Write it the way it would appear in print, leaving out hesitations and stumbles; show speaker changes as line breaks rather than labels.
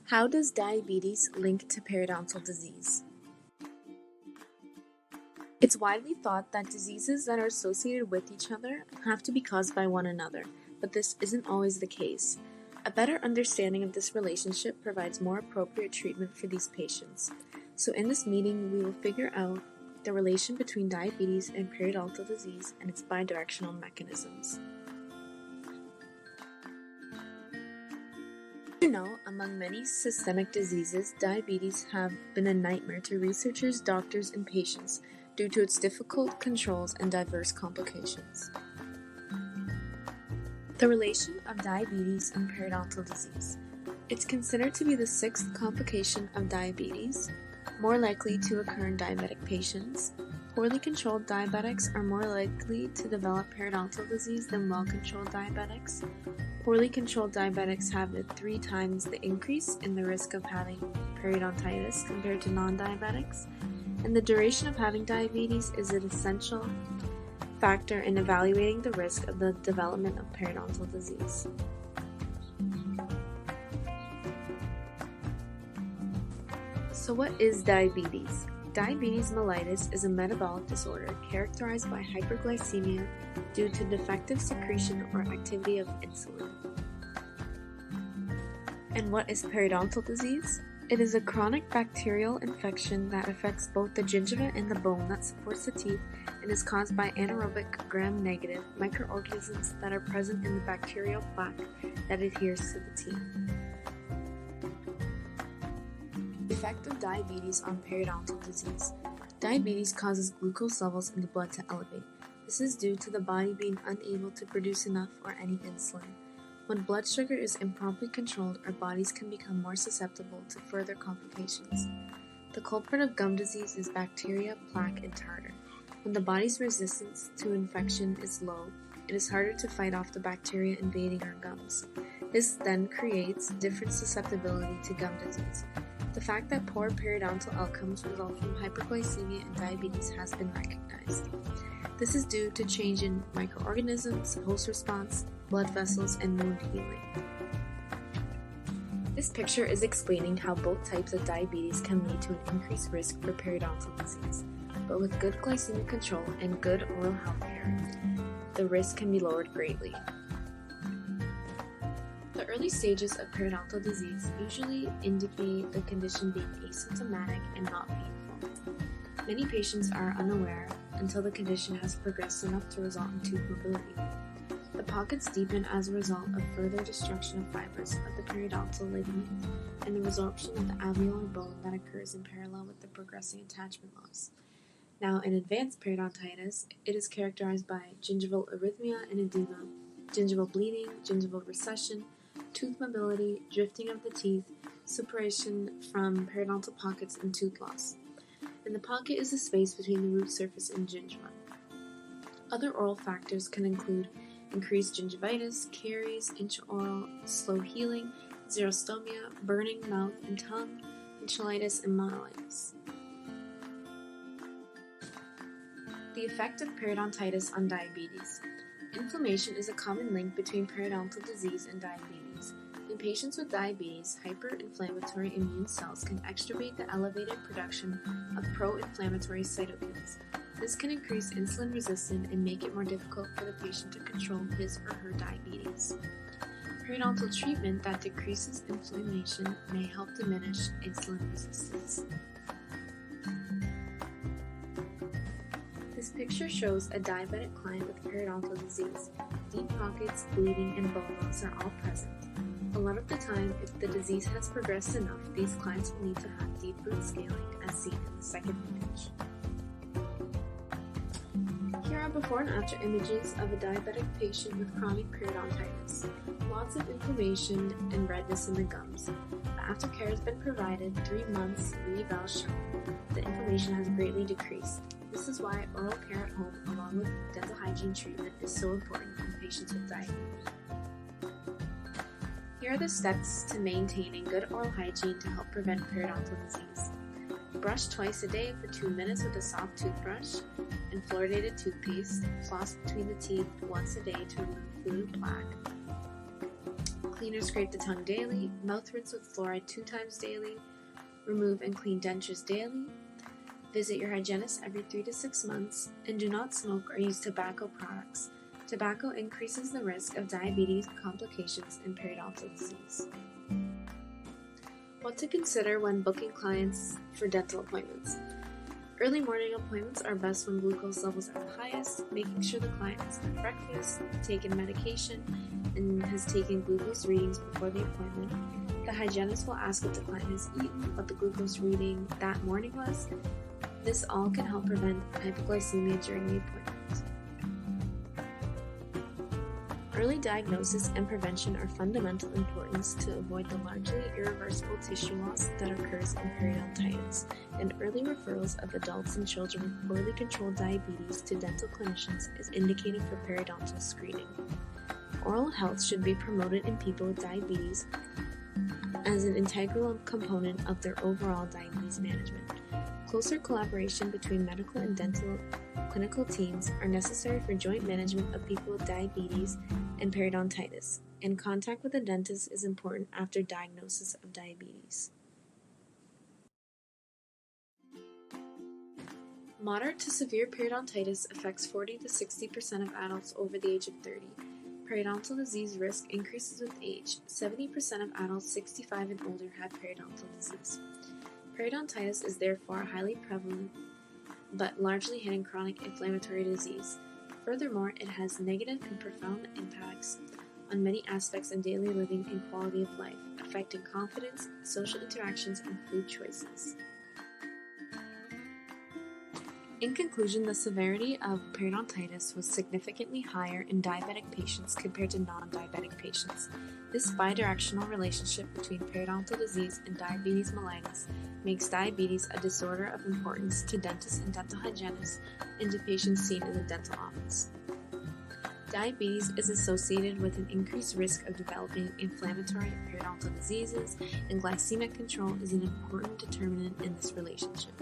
How does diabetes link to periodontal disease? It's widely thought that diseases that are associated with each other have to be caused by one another, but this isn't always the case. A better understanding of this relationship provides more appropriate treatment for these patients. So in this meeting, we will figure out the relation between diabetes and periodontal disease and its bidirectional mechanisms. Among many systemic diseases, diabetes have been a nightmare to researchers, doctors, and patients due to its difficult controls and diverse complications. The relation of diabetes and periodontal disease. It's considered to be the sixth complication of diabetes, more likely to occur in diabetic patients. Poorly controlled diabetics are more likely to develop periodontal disease than well-controlled diabetics. Poorly controlled diabetics have 3 times the increase in the risk of having periodontitis compared to non-diabetics, and the duration of having diabetes is an essential factor in evaluating the risk of the development of periodontal disease. So what is diabetes? Diabetes mellitus is a metabolic disorder characterized by hyperglycemia due to defective secretion or activity of insulin. And what is periodontal disease? It is a chronic bacterial infection that affects both the gingiva and the bone that supports the teeth and is caused by anaerobic gram-negative microorganisms that are present in the bacterial plaque that adheres to the teeth. Effect of diabetes on periodontal disease. Diabetes causes glucose levels in the blood to elevate. This is due to the body being unable to produce enough or any insulin. When blood sugar is improperly controlled, our bodies can become more susceptible to further complications. The culprit of gum disease is bacteria, plaque, and tartar. When the body's resistance to infection is low, it is harder to fight off the bacteria invading our gums. This then creates different susceptibility to gum disease. The fact that poor periodontal outcomes result from hyperglycemia and diabetes has been recognized. This is due to change in microorganisms, host response, blood vessels, and wound healing. This picture is explaining how both types of diabetes can lead to an increased risk for periodontal disease, but with good glycemic control and good oral health care, the risk can be lowered greatly. The early stages of periodontal disease usually indicate the condition being asymptomatic and not painful. Many patients are unaware until the condition has progressed enough to result in tooth mobility. The pockets deepen as a result of further destruction of fibers of the periodontal ligament and the resorption of the alveolar bone that occurs in parallel with the progressing attachment loss. Now, in advanced periodontitis, it is characterized by gingival arrhythmia and edema, gingival bleeding, gingival recession, tooth mobility, drifting of the teeth, separation from periodontal pockets, and tooth loss. And the pocket is the space between the root surface and gingiva. Other oral factors can include increased gingivitis, caries, intraoral, slow healing, xerostomia, burning mouth and tongue, and cheilitis and monolitis. The effect of periodontitis on diabetes. Inflammation is a common link between periodontal disease and diabetes. In patients with diabetes, hyperinflammatory immune cells can extravasate the elevated production of pro-inflammatory cytokines. This can increase insulin resistance and make it more difficult for the patient to control his or her diabetes. Periodontal treatment that decreases inflammation may help diminish insulin resistance. This picture shows a diabetic client with periodontal disease. Deep pockets, bleeding, and bone loss are all present. A lot of the time, if the disease has progressed enough, these clients will need to have deep root scaling, as seen in the second image. Here are before and after images of a diabetic patient with chronic periodontitis. Lots of inflammation and redness in the gums. The aftercare has been provided, 3 months, re-eval shown. The inflammation has greatly decreased. This is why oral care at home, along with dental hygiene treatment, is so important in patients with diabetes. Here are the steps to maintaining good oral hygiene to help prevent periodontal disease. Brush twice a day for 2 minutes with a soft toothbrush and fluoridated toothpaste. Floss between the teeth once a day to remove fluid plaque. Clean or scrape the tongue daily, mouth rinse with fluoride 2 times daily, remove and clean dentures daily, visit your hygienist every 3 to 6 months, and do not smoke or use tobacco products. Tobacco increases the risk of diabetes, complications, and periodontal disease. What to consider when booking clients for dental appointments. Early morning appointments are best when glucose levels are the highest, making sure the client has had breakfast, taken medication, and has taken glucose readings before the appointment. The hygienist will ask what the client has eaten, what the glucose reading that morning was. This all can help prevent hypoglycemia during the appointment. Early diagnosis and prevention are fundamental importance to avoid the largely irreversible tissue loss that occurs in periodontitis, and early referrals of adults and children with poorly controlled diabetes to dental clinicians is indicated for periodontal screening. Oral health should be promoted in people with diabetes as an integral component of their overall diabetes management. Closer collaboration between medical and dental clinical teams are necessary for joint management of people with diabetes and periodontitis, and contact with a dentist is important after diagnosis of diabetes. Moderate to severe periodontitis affects 40 to 60% of adults over the age of 30. Periodontal disease risk increases with age. 70% of adults 65 and older have periodontal disease. Periodontitis is therefore a highly prevalent but largely hidden chronic inflammatory disease. Furthermore, it has negative and profound impacts on many aspects of daily living and quality of life, affecting confidence, social interactions, and food choices. In conclusion, the severity of periodontitis was significantly higher in diabetic patients compared to non-diabetic patients. This bidirectional relationship between periodontal disease and diabetes mellitus makes diabetes a disorder of importance to dentists and dental hygienists and to patients seen in the dental office. Diabetes is associated with an increased risk of developing inflammatory periodontal diseases, and glycemic control is an important determinant in this relationship.